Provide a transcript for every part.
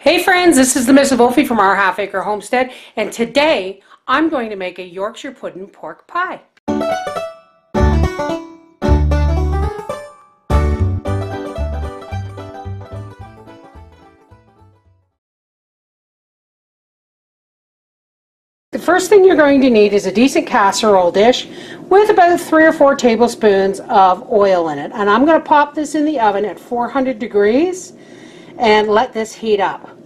Hey friends, this is the Bev Volfie from Our Half Acre Homestead, and today I'm going to make a Yorkshire pudding pork pie. The first thing you're going to need is a decent casserole dish with about 3 or 4 tablespoons of oil in it. And I'm going to pop this in the oven at 400 degrees and let this heat up.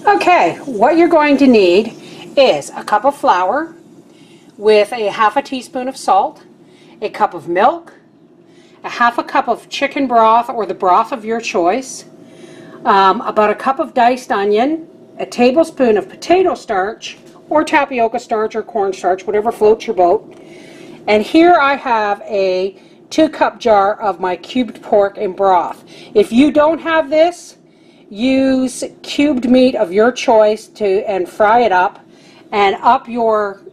Okay, what you're going to need is a cup of flour with a half a teaspoon of salt, a cup of milk, a half a cup of chicken broth or the broth of your choice, about a cup of diced onion, a tablespoon of potato starch or tapioca starch or cornstarch, whatever floats your boat. And here I have a 2-cup jar of my cubed pork in broth. If you don't have this, use cubed meat of your choice and fry it up and up your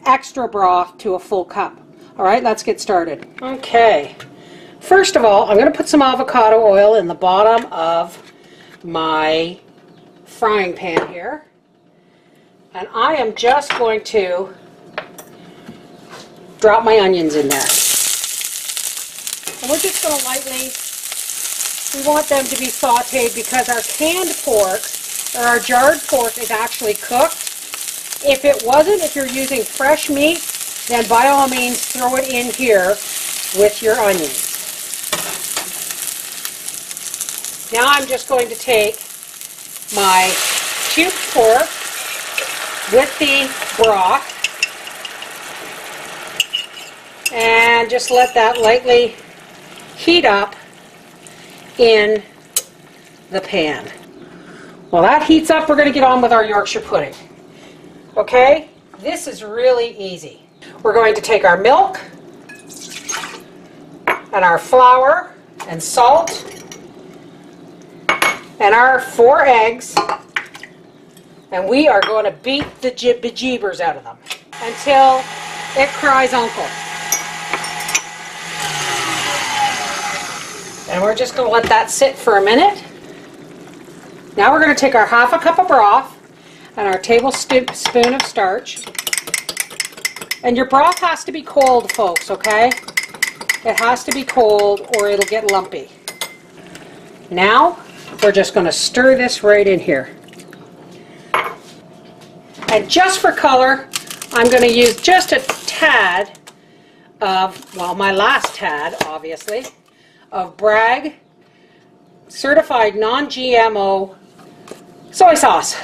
extra broth to a full cup. All right, let's get started. Okay, first of all, I'm going to put some avocado oil in the bottom of my frying pan here, and I am just going to drop my onions in there. And we're just going to lightly, we want them to be sauteed because our canned pork or our jarred pork is actually cooked. If it wasn't, if you're using fresh meat, then by all means throw it in here with your onions. Now I'm just going to take my cubed pork with the broth and just let that lightly heat up in the pan. While that heats up, we're going to get on with our Yorkshire pudding. Okay, this is really easy. We're going to take our milk and our flour and salt and our 4 eggs, and we are going to beat the bejeebers out of them until it cries uncle. And we're just going to let that sit for a minute. Now we're going to take our half a cup of broth and our tablespoon of starch. And your broth has to be cold, folks, okay? It has to be cold or it'll get lumpy. Now we're just going to stir this right in here. And just for color, I'm going to use just a tad of, well, my last tad, obviously, of Bragg certified non-GMO soy sauce.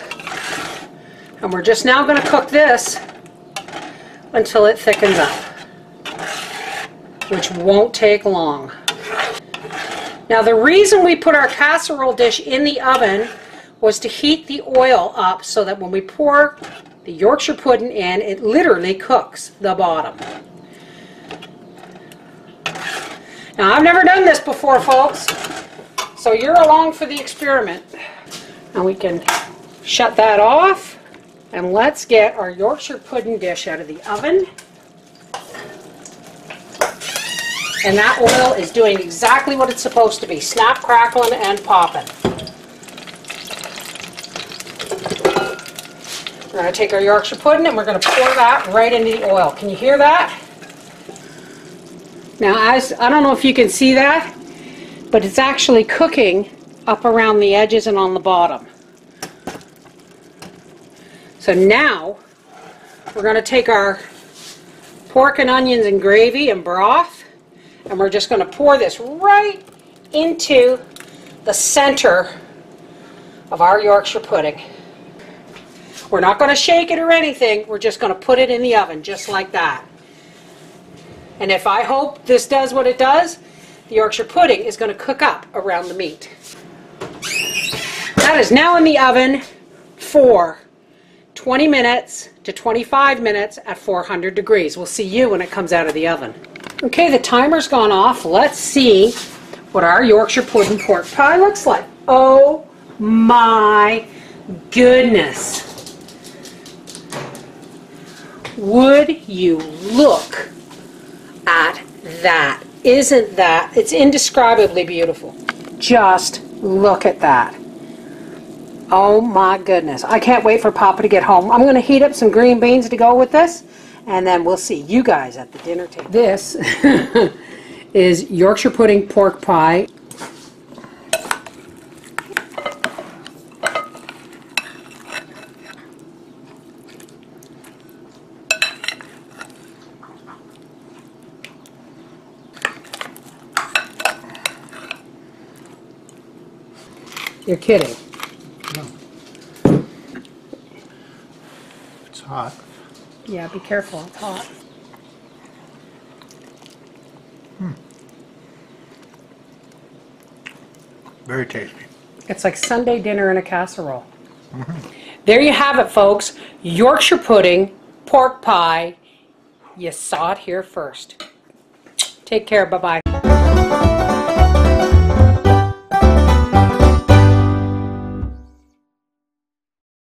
And we're just now going to cook this until it thickens up, which won't take long. Now the reason we put our casserole dish in the oven was to heat the oil up so that when we pour the Yorkshire pudding in, it literally cooks the bottom. Now I've never done this before, folks, so you're along for the experiment. And we can shut that off. And let's get our Yorkshire pudding dish out of the oven. And that oil is doing exactly what it's supposed to be, snap, crackling, and popping. We're going to take our Yorkshire pudding and we're going to pour that right into the oil. Can you hear that? Now, I don't know if you can see that, but it's actually cooking up around the edges and on the bottom. So now we're going to take our pork and onions and gravy and broth, and we're just going to pour this right into the center of our Yorkshire pudding. We're not going to shake it or anything. We're just going to put it in the oven just like that. And if I hope this does what it does, the Yorkshire pudding is going to cook up around the meat. That is now in the oven for 20 minutes to 25 minutes at 400 degrees. We'll see you when it comes out of the oven. Okay, the timer's gone off. Let's see what our Yorkshire pudding pork pie looks like. Oh my goodness. Would you look at that? Isn't that, it's indescribably beautiful. Just look at that. Oh my goodness. I can't wait for Papa to get home. I'm going to heat up some green beans to go with this, and then we'll see you guys at the dinner table. This is Yorkshire pudding pork pie. You're kidding. No. It's hot. Yeah, be careful, it's hot. Very tasty. It's like Sunday dinner in a casserole. There you have it, folks. Yorkshire pudding, pork pie. You saw it here first. Take care, bye-bye.